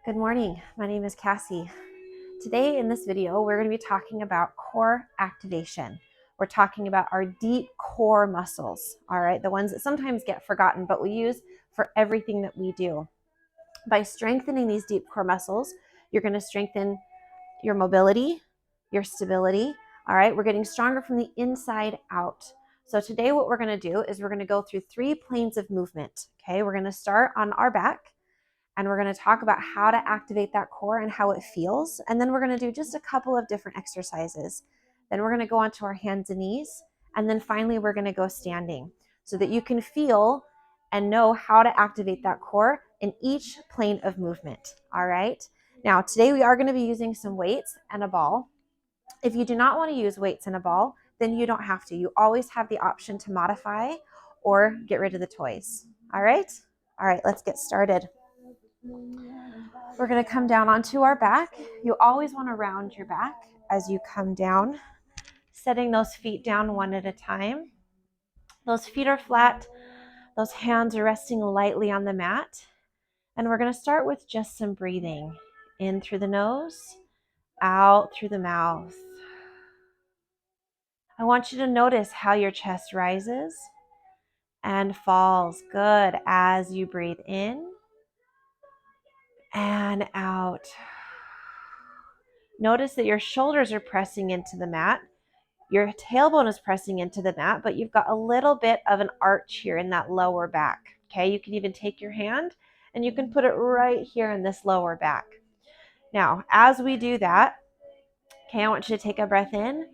Good morning, my name is Cassie. Today in this video, we're going to be talking about core activation. We're talking about our deep core muscles, all right? The ones that sometimes get forgotten, but we use for everything that we do. By strengthening these deep core muscles, you're going to strengthen your mobility, your stability, all right? We're getting stronger from the inside out. So today what we're going to do is we're going to go through 3 planes of movement, okay? We're going to start on our back, and we're going to talk about how to activate that core and how it feels. And then we're going to do just a couple of different exercises. Then we're going to go onto our hands and knees. And then finally, we're going to go standing so that you can feel and know how to activate that core in each plane of movement. All right. Now, today we are going to be using some weights and a ball. If you do not want to use weights and a ball, then you don't have to. You always have the option to modify or get rid of the toys. All right. All right, let's get started. We're going to come down onto our back. You always want to round your back as you come down, setting those feet down one at a time. Those feet are flat. Those hands are resting lightly on the mat. And we're going to start with just some breathing. In through the nose, out through the mouth. I want you to notice how your chest rises and falls. Good. As you breathe in and out. Notice that your shoulders are pressing into the mat. Your tailbone is pressing into the mat, but you've got a little bit of an arch here in that lower back. Okay, you can even take your hand and you can put it right here in this lower back. Now, as we do that, okay, I want you to take a breath in.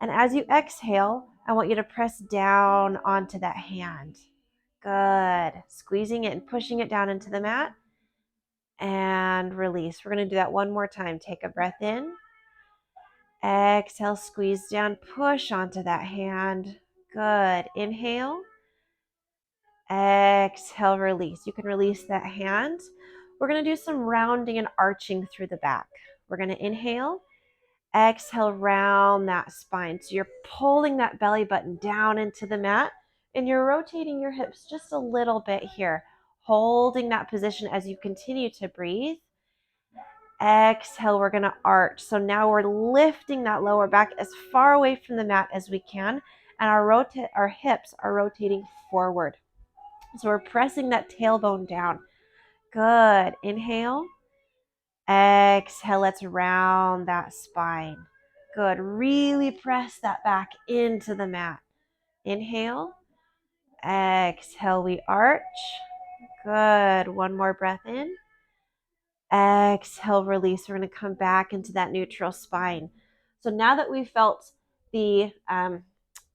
And as you exhale, I want you to press down onto that hand. Good. Squeezing it and pushing it down into the mat. And release. We're going to do that one more time. Take a breath in. Exhale, squeeze down, push onto that hand. Good. Inhale. Exhale, release. You can release that hand. We're going to do some rounding and arching through the back. We're going to inhale. Exhale, round that spine. So you're pulling that belly button down into the mat, and you're rotating your hips just a little bit here, holding that position as you continue to breathe. Exhale, we're going to arch. So now we're lifting that lower back as far away from the mat as we can, and our hips are rotating forward. So we're pressing that tailbone down. Good. Inhale. Exhale, let's round that spine. Good. Really press that back into the mat. Inhale. Exhale, we arch. Good. One more breath in. Exhale, release. We're going to come back into that neutral spine. So now that we've felt the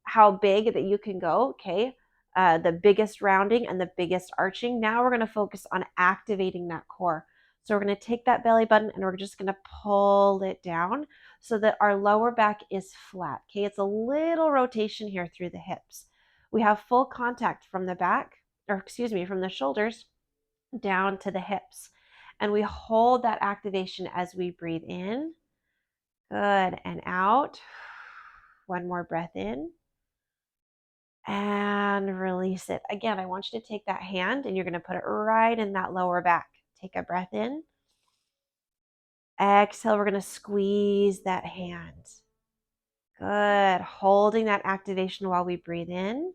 how big that you can go, okay, the biggest rounding and the biggest arching, now we're going to focus on activating that core. So we're going to take that belly button and we're just going to pull it down so that our lower back is flat. Okay, it's a little rotation here through the hips. We have full contact from the back, from the shoulders down to the hips. And we hold that activation as we breathe in. Good. And out. One more breath in. And release it. Again, I want you to take that hand and you're going to put it right in that lower back. Take a breath in. Exhale, we're going to squeeze that hand. Good. Holding that activation while we breathe in.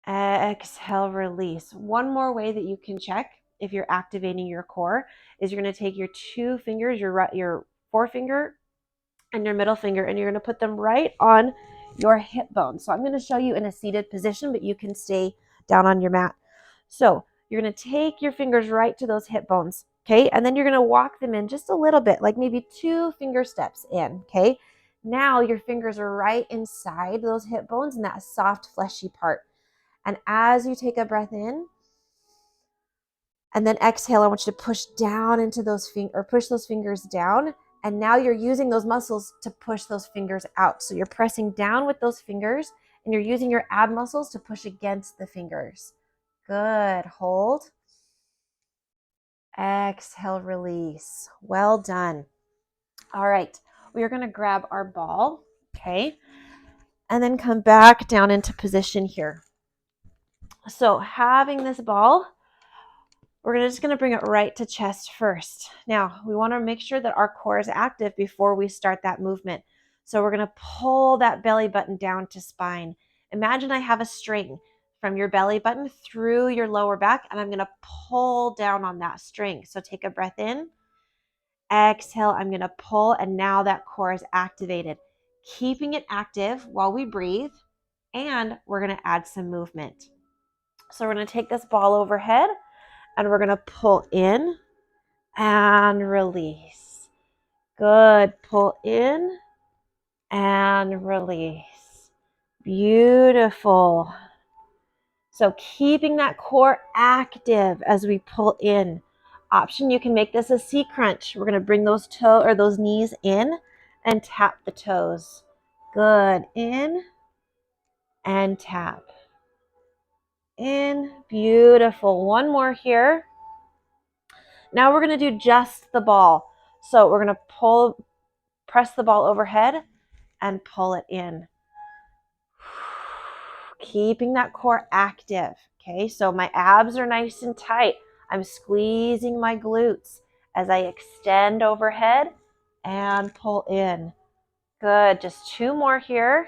Exhale, release. One more way that you can check if you're activating your core is you're going to take your 2 fingers, your forefinger and your middle finger, and you're going to put them right on your hip bone. So I'm going to show you in a seated position, but you can stay down on your mat. So you're going to take your fingers right to those hip bones, okay? And then you're going to walk them in just a little bit, like maybe 2 finger steps in, okay? Now your fingers are right inside those hip bones in that soft, fleshy part. And as you take a breath in and then exhale, I want you to push down into those push those fingers down. And now you're using those muscles to push those fingers out. So you're pressing down with those fingers and you're using your ab muscles to push against the fingers. Good. Hold. Exhale, release. Well done. All right. We are going to grab our ball, okay? And then come back down into position here. So having this ball, We're just going to bring it right to chest first. Now, we want to make sure that our core is active before we start that movement. So we're going to pull that belly button down to spine. Imagine I have a string from your belly button through your lower back, and I'm going to pull down on that string. So take a breath in. Exhale, I'm going to pull, and now that core is activated. Keeping it active while we breathe, and we're going to add some movement. So we're going to take this ball overhead, and we're going to pull in and release. Good. Pull in and release. Beautiful. So keeping that core active as we pull in. Option, you can make this a C crunch. We're going to bring those those knees in and tap the toes. Good. In and tap. In. Beautiful. One more here. Now we're going to do just the ball. So we're going to press the ball overhead and pull it in. Keeping that core active. Okay, so my abs are nice and tight. I'm squeezing my glutes as I extend overhead and pull in. Good, just two more here.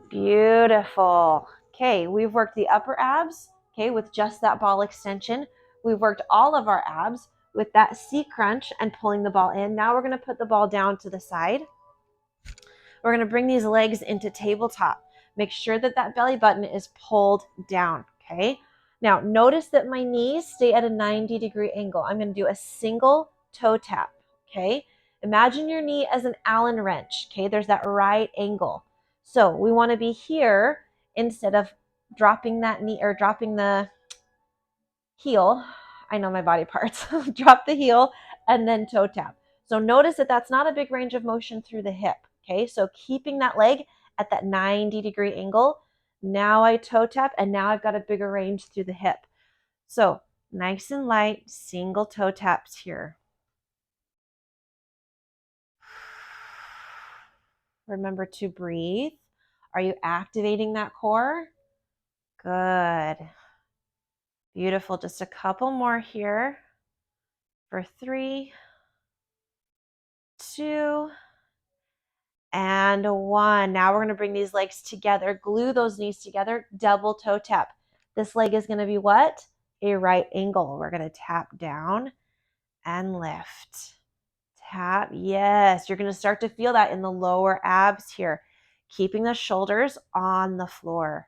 Beautiful. Okay, we've worked the upper abs, okay, with just that ball extension. We've worked all of our abs with that C crunch and pulling the ball in. Now we're going to put the ball down to the side. We're going to bring these legs into tabletop. Make sure that that belly button is pulled down, okay? Now, notice that my knees stay at a 90-degree angle. I'm going to do a single toe tap, okay? Imagine your knee as an Allen wrench, okay? There's that right angle. So we want to be here instead of dropping that knee or dropping the heel. I know my body parts. Drop the heel and then toe tap. So notice that that's not a big range of motion through the hip. Okay, so keeping that leg at that 90-degree angle. Now I toe tap, and now I've got a bigger range through the hip. So nice and light, single toe taps here. Remember to breathe. Are you activating that core? Good. Beautiful. Just a couple more here for 3, 2, and 1. Now we're going to bring these legs together, glue those knees together, double toe tap. This leg is going to be what? A right angle. We're going to tap down and lift. Tap. Yes, you're going to start to feel that in the lower abs here. Keeping the shoulders on the floor.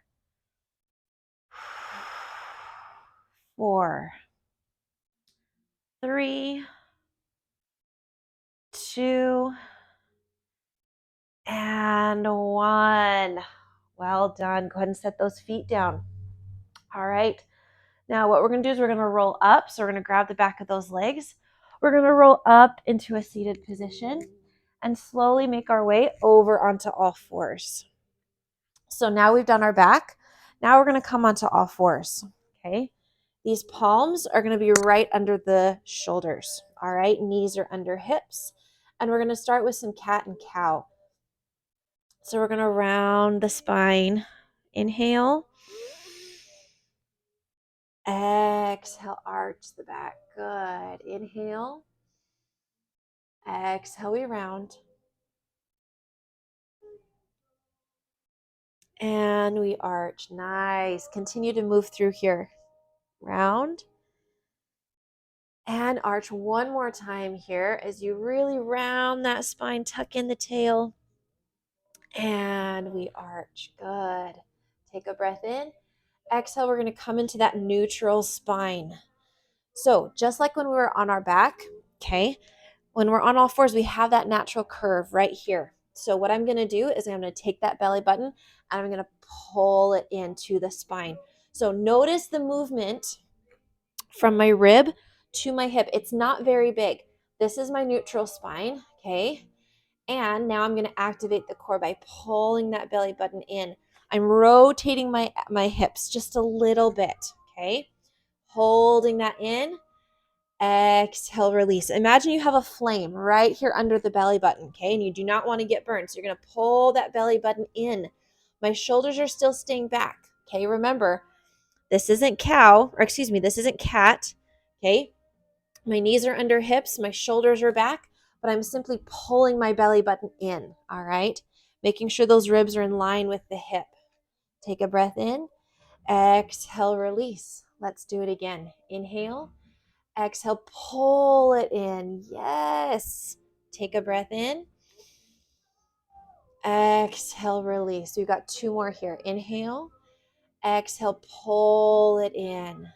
4, 3, 2, and 1. Well done. Go ahead and set those feet down. All right. Now what we're going to do is we're going to roll up. So we're going to grab the back of those legs. We're going to roll up into a seated position and slowly make our way over onto all fours. So now we've done our back. Now we're going to come onto all fours. Okay. These palms are going to be right under the shoulders. All right. Knees are under hips. And we're going to start with some cat and cow. So we're going to round the spine. Inhale. Exhale, arch the back. Good. Inhale. Exhale, we round. And we arch. Nice. Continue to move through here. Round. And arch one more time here as you really round that spine, tuck in the tail. And we arch. Good. Take a breath in. Exhale, we're going to come into that neutral spine. So just like when we were on our back, okay, when we're on all fours, we have that natural curve right here. So what I'm going to do is I'm going to take that belly button and I'm going to pull it into the spine. So notice the movement from my rib to my hip. It's not very big. This is my neutral spine, okay? And now I'm going to activate the core by pulling that belly button in. I'm rotating my hips just a little bit, okay? Holding that in. Exhale, release. Imagine you have a flame right here under the belly button, okay? And you do not want to get burned. So you're going to pull that belly button in. My shoulders are still staying back, okay? Remember, This isn't cow, or excuse me, this isn't cat. Okay. My knees are under hips, my shoulders are back, but I'm simply pulling my belly button in. All right. Making sure those ribs are in line with the hip. Take a breath in. Exhale, release. Let's do it again. Inhale. Exhale, pull it in. Yes. Take a breath in. Exhale, release. We've got 2 more here. Inhale. Exhale, pull it in.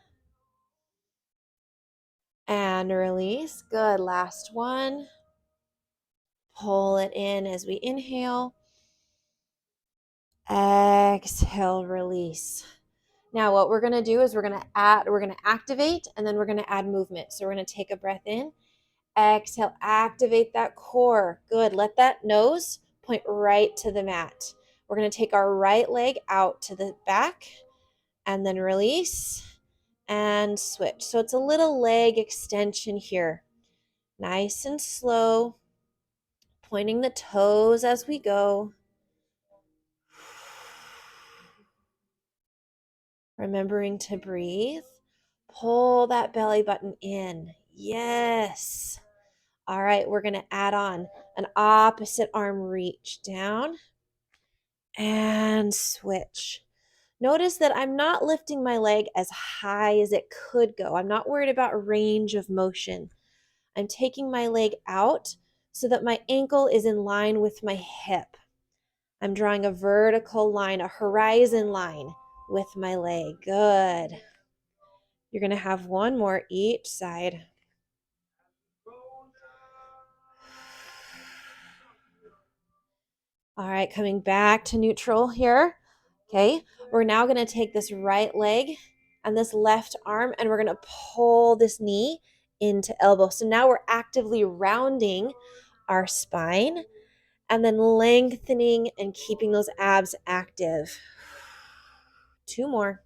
And release. Good. Last one. Pull it in as we inhale. Exhale, release. Now what we're going to do is we're going to activate, and then we're going to add movement. So we're going to take a breath in. Exhale, activate that core. Good. Let that nose point right to the mat. We're going to take our right leg out to the back and then release and switch. So it's a little leg extension here. Nice and slow, pointing the toes as we go. Remembering to breathe. Pull that belly button in. Yes. All right, we're going to add on an opposite arm reach down and switch. Notice that I'm not lifting my leg as high as it could go. I'm not worried about range of motion. I'm taking my leg out so that my ankle is in line with my hip. I'm drawing a vertical line, a horizon line with my leg. Good. You're going to have 1 more each side. All right, coming back to neutral here. Okay, we're now going to take this right leg and this left arm, and we're going to pull this knee into elbow. So now we're actively rounding our spine and then lengthening and keeping those abs active. 2 more.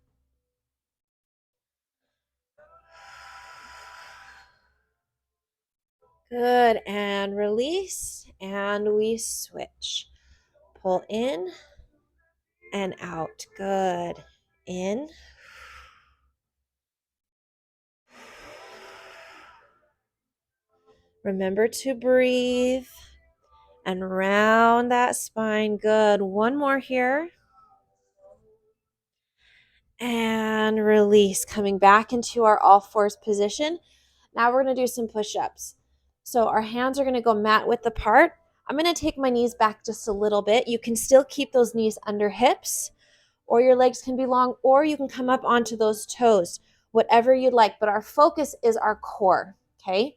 Good, and release, and we switch. Pull in and out. Good. In. Remember to breathe and round that spine. Good. 1 more here. And release. Coming back into our all fours position. Now we're going to do some push-ups. So our hands are going to go mat width apart. I'm going to take my knees back just a little bit. You can still keep those knees under hips, or your legs can be long, or you can come up onto those toes, whatever you'd like. But our focus is our core, okay?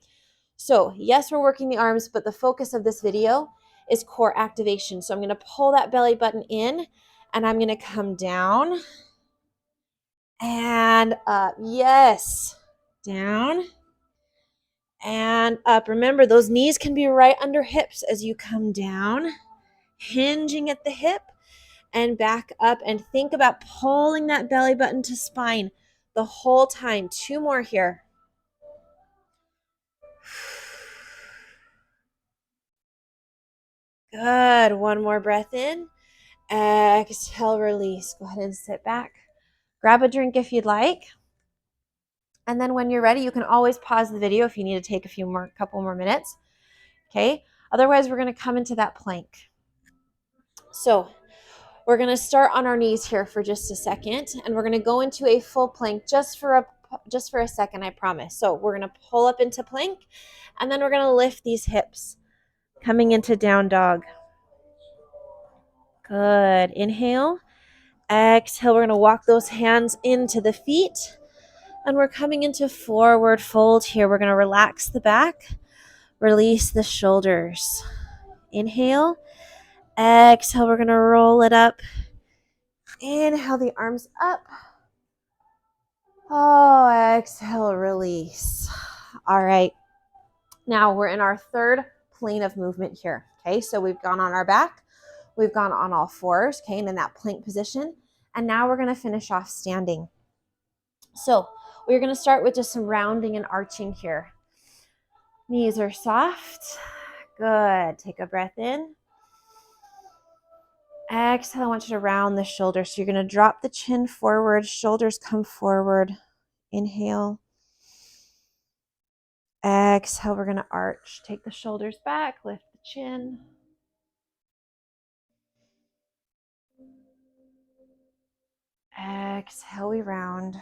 So yes, we're working the arms, but the focus of this video is core activation. So I'm going to pull that belly button in, and I'm going to come down and up. Yes, down and up. Remember, those knees can be right under hips as you come down, hinging at the hip and back up, and think about pulling that belly button to spine the whole time. 2 more here. Good. 1 more breath in. Exhale, release. Go ahead and sit back. Grab a drink if you'd like. And then when you're ready, you can always pause the video if you need to take a couple more minutes. Okay. Otherwise, we're going to come into that plank. So we're going to start on our knees here for just a second, and we're going to go into a full plank just for a second, I promise. So we're going to pull up into plank, and then we're going to lift these hips, coming into down dog. Good. Inhale. Exhale. We're going to walk those hands into the feet, and we're coming into forward fold here. We're going to relax the back, release the shoulders. Inhale. Exhale. We're going to roll it up. Inhale the arms up. Oh, exhale, release. All right. Now we're in our third plane of movement here. Okay, so we've gone on our back, we've gone on all fours, okay, and in that plank position. And now we're going to finish off standing. So we're going to start with just some rounding and arching here. Knees are soft. Good. Take a breath in. Exhale, I want you to round the shoulders. So you're going to drop the chin forward, shoulders come forward. Inhale. Exhale, we're going to arch. Take the shoulders back, lift the chin. Exhale, we round.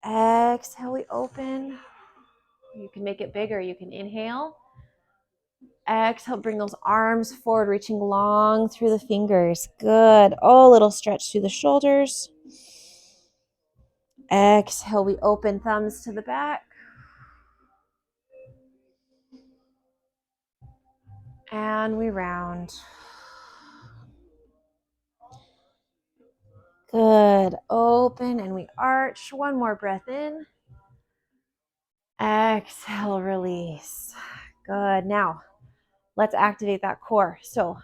Exhale, we open. You can make it bigger. You can inhale. Exhale, bring those arms forward, reaching long through the fingers. Good. Oh, a little stretch through the shoulders. Exhale, we open, thumbs to the back. And we round. Good. Open and we arch. One more breath in. Exhale, release. Good. Now, let's activate that core. So,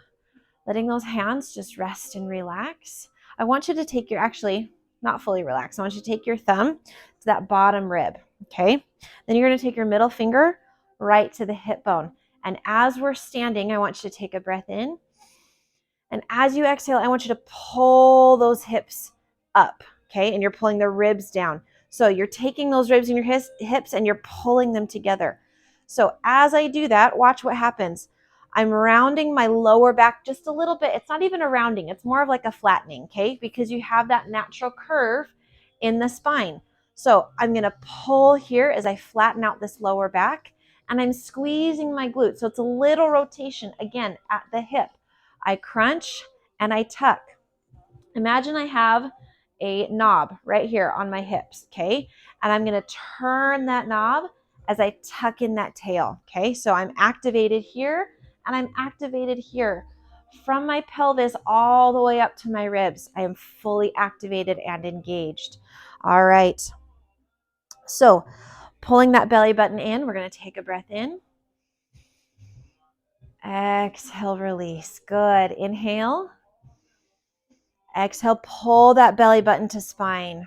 letting those hands just rest and relax. I want you to take your, actually, not fully relax. I want you to take your thumb to that bottom rib, okay? Then you're going to take your middle finger right to the hip bone. And as we're standing, I want you to take a breath in. And as you exhale, I want you to pull those hips up, okay? And you're pulling the ribs down. So you're taking those ribs in your hips and you're pulling them together. So as I do that, watch what happens. I'm rounding my lower back just a little bit. It's not even a rounding. It's more of like a flattening, okay? Because you have that natural curve in the spine. So I'm going to pull here as I flatten out this lower back, and I'm squeezing my glutes. So it's a little rotation, again, at the hip. I crunch and I tuck. Imagine I have a knob right here on my hips, okay? And I'm going to turn that knob as I tuck in that tail, okay? So I'm activated here and I'm activated here. From my pelvis all the way up to my ribs, I am fully activated and engaged. All right. So pulling that belly button in, we're going to take a breath in. Exhale, release. Good. Inhale. Exhale, pull that belly button to spine.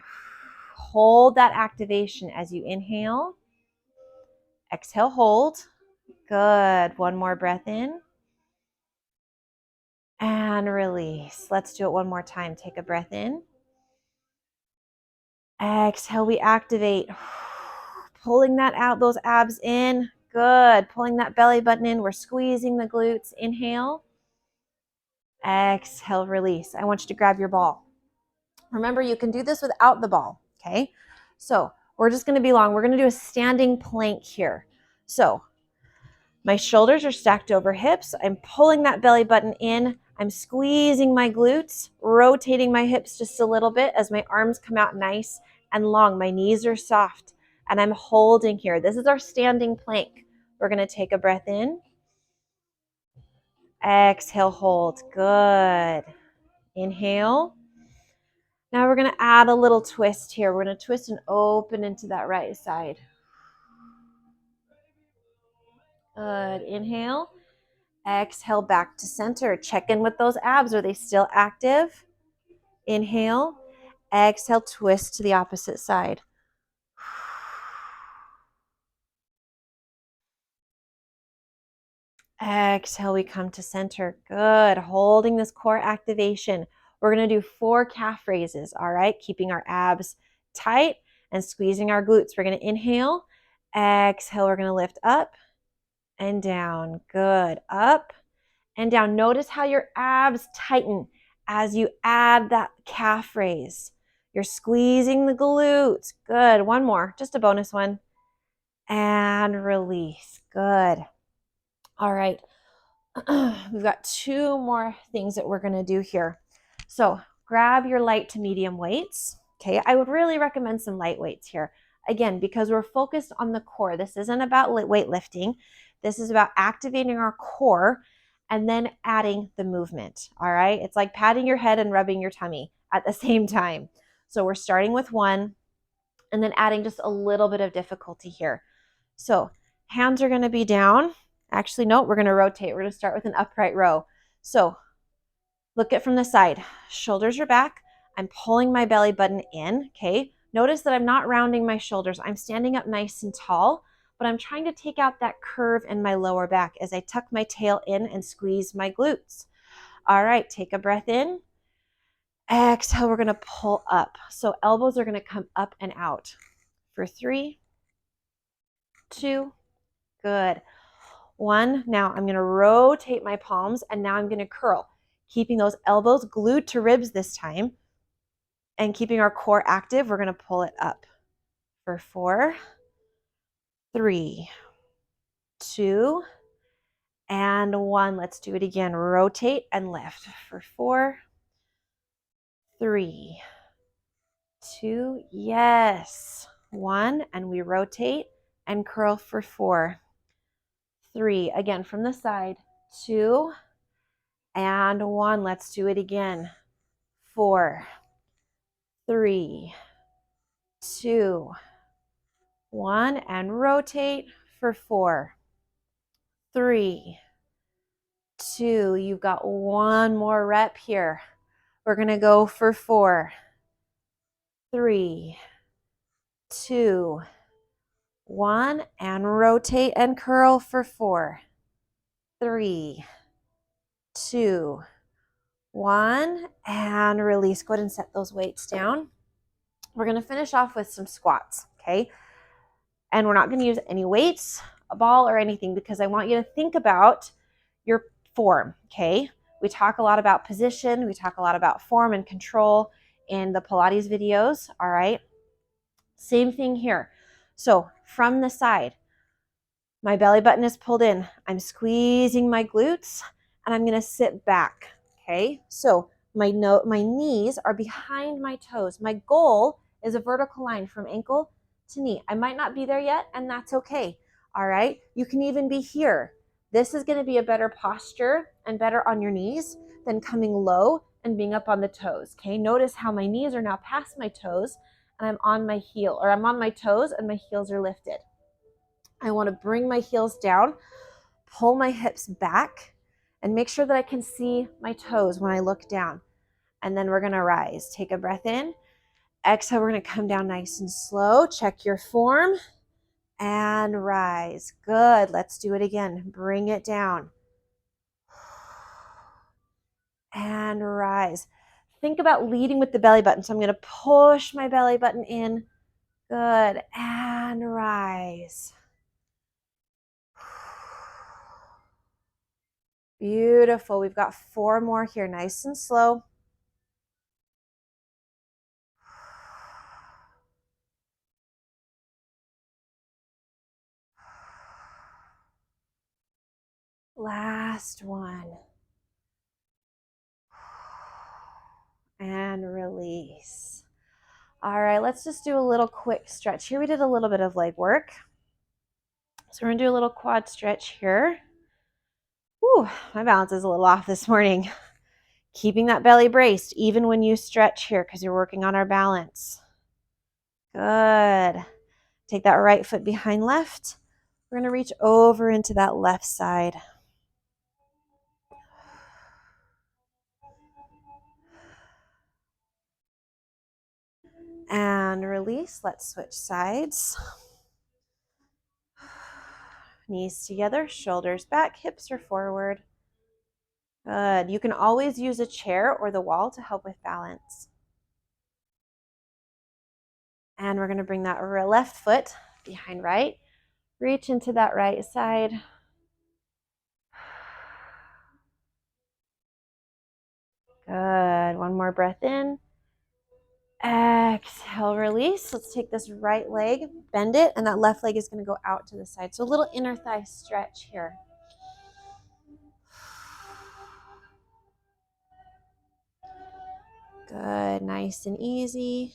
Hold that activation as you inhale. Exhale, hold. Good. One more breath in. And release. Let's do it one more time. Take a breath in. Exhale, we activate. Pulling that out, those abs in. Good. Pulling that belly button in. We're squeezing the glutes. Inhale. Exhale, release. I want you to grab your ball. Remember, you can do this without the ball, okay? So we're just going to be long. We're going to do a standing plank here. So my shoulders are stacked over hips. I'm pulling that belly button in. I'm squeezing my glutes, rotating my hips just a little bit as my arms come out nice and long. My knees are soft, and I'm holding here. This is our standing plank. We're going to take a breath in. Exhale, hold. Good. Inhale. Now we're going to add a little twist here. We're going to twist and open into that right side. Good. Inhale. Exhale, back to center. Check in with those abs. Are they still active? Inhale. Exhale, twist to the opposite side. Exhale, we come to center. Good. Holding this core activation. We're going to do 4 calf raises, all right? Keeping our abs tight and squeezing our glutes. We're going to inhale. Exhale, we're going to lift up and down. Good. Up and down. Notice how your abs tighten as you add that calf raise. You're squeezing the glutes. Good. One more. Just a bonus one. And release. Good. All right. We've got 2 more things that we're going to do here. So grab your light to medium weights. Okay. I would really recommend some light weights here. Again, because we're focused on the core. This isn't about weightlifting. This is about activating our core and then adding the movement. All right. It's like patting your head and rubbing your tummy at the same time. So we're starting with 1 and then adding just a little bit of difficulty here. So hands are going to be down. Actually, no, we're going to rotate. We're going to start with an upright row. So look at from the side. Shoulders are back. I'm pulling my belly button in, okay? Notice that I'm not rounding my shoulders. I'm standing up nice and tall, but I'm trying to take out that curve in my lower back as I tuck my tail in and squeeze my glutes. All right, take a breath in. Exhale, we're gonna pull up. So elbows are gonna come up and out for 3, 2, good. 1, now I'm gonna rotate my palms and now I'm gonna curl, keeping those elbows glued to ribs this time and keeping our core active. We're gonna pull it up for 4, 3, 2, and 1. Let's do it again. Rotate and lift for 4, 3, 2, yes. 1, and we rotate and curl for 4, 3. Again from the side. 2, and 1. Let's do it again. 4, 3, 2, 1, and rotate for 4, 3, 2. You've got 1 more rep here. We're going to go for 4, 3, 2, 1, and rotate and curl for 4, 3, 2, 1, and release. Go ahead and set those weights down. We're going to finish off with some squats, okay? And we're not going to use any weights, a ball, or anything because I want you to think about your form, okay? We talk a lot about position. We talk a lot about form and control in the Pilates videos, all right? Same thing here. So from the side, my belly button is pulled in. I'm squeezing my glutes and I'm going to sit back, okay? So my knees are behind my toes. My goal is a vertical line from ankle to knee. I might not be there yet, and that's okay. All right. You can even be here. This is going to be a better posture and better on your knees than coming low and being up on the toes. Okay. Notice how my knees are now past my toes and I'm on my heel, or I'm on my toes and my heels are lifted. I want to bring my heels down, pull my hips back, and make sure that I can see my toes when I look down. And then we're going to rise. Take a breath in. Exhale, we're going to come down nice and slow. Check your form and rise. Good. Let's do it again. Bring it down and rise. Think about leading with the belly button. So I'm going to push my belly button in. Good. And rise. Beautiful. We've got 4 more here. Nice and slow. Last one. And release. All right, let's just do a little quick stretch here. We did a little bit of leg work. So we're going to do a little quad stretch here. Whew, my balance is a little off this morning. Keeping that belly braced even when you stretch here because you're working on our balance. Good. Take that right foot behind left. We're going to reach over into that left side. And release. Let's switch sides. Knees together, shoulders back, hips are forward. Good. You can always use a chair or the wall to help with balance. And we're going to bring that left foot behind right. Reach into that right side. Good. One more breath in. Exhale, release. Let's take this right leg, bend it, and that left leg is going to go out to the side. So a little inner thigh stretch here. Good. Nice and easy.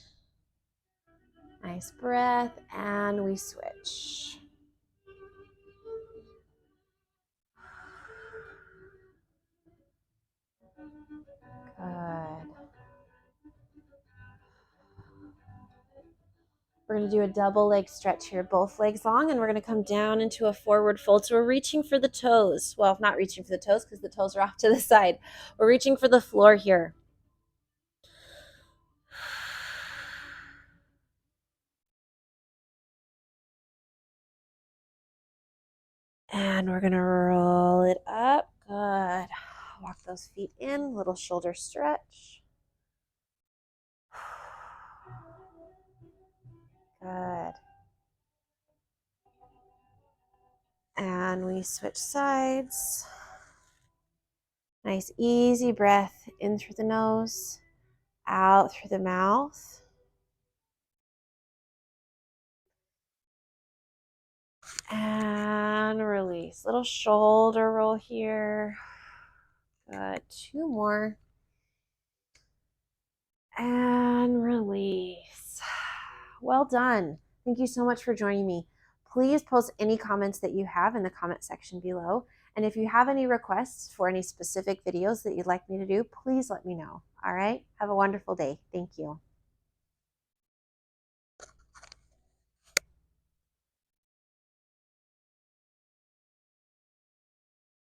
Nice breath, and we switch. Good. We're going to do a double leg stretch here, both legs long, and we're going to come down into a forward fold. So we're reaching for the toes. Well, not reaching for the toes because the toes are off to the side. We're reaching for the floor here. And we're gonna roll it up. Good. Walk those feet in, little shoulder stretch. Good. And we switch sides. Nice easy breath in through the nose, out through the mouth. And release. Little shoulder roll here. Good. 2 more. And release. Well done. Thank you so much for joining me. Please post any comments that you have in the comment section below. And if you have any requests for any specific videos that you'd like me to do, please let me know. All right? Have a wonderful day. Thank you.